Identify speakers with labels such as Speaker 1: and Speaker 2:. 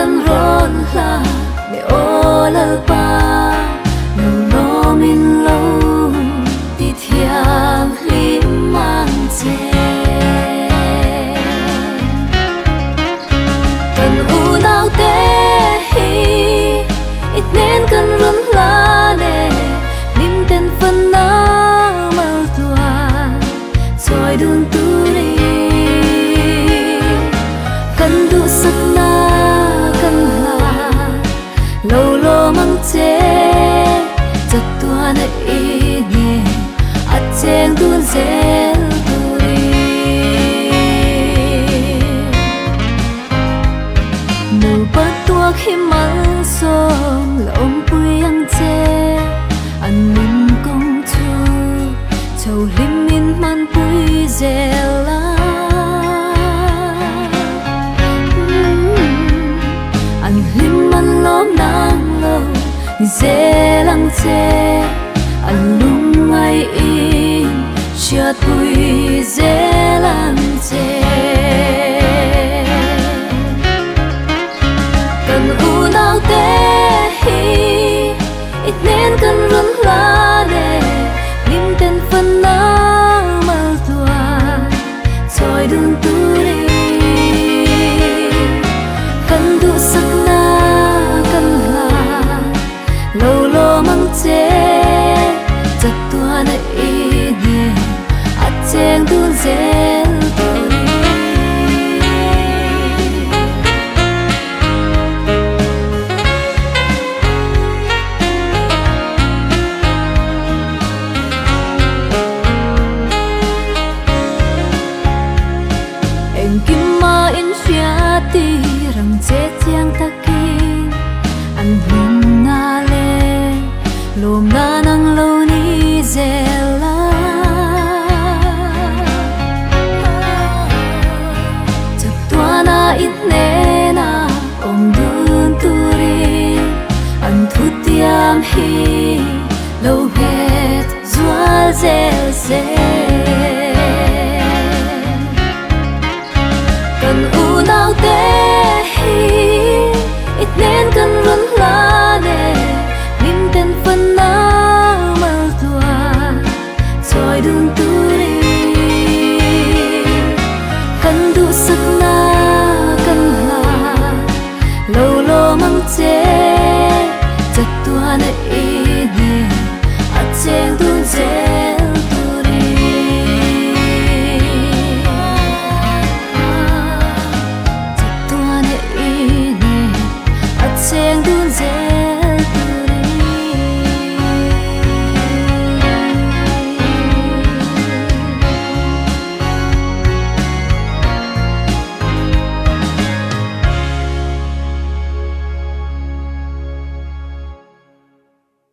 Speaker 1: kan ron la me olal pa lâu lo min lâu ti thiang lim mang che kan u nau te hi it nen kan ron la le lim ten phân na mal tua choi dun tu ri kan du sak na kan la lâu lo mang che chặt tua na i ne at cheng dun zel tu ri nu pa tua khi mang som la om pui ang che an min kong chu chau lim min man pui zela an lim man lom nang lo zelang che an lung ai in chat pui zelang che kan u nau te hi it nen kan run la le lim ten phân na mal tua choi dun tu ri kan du sak na kan la lâu lo mang che chặt tua na i ne at cheng dun zel tu ri em kim ma in fia ti rang che chiang ta ki an him na le lom na nang lo ni zela chak tua na it ne na om dun tu ri an thu tiam hi lo het zua zel se kan u nau te hi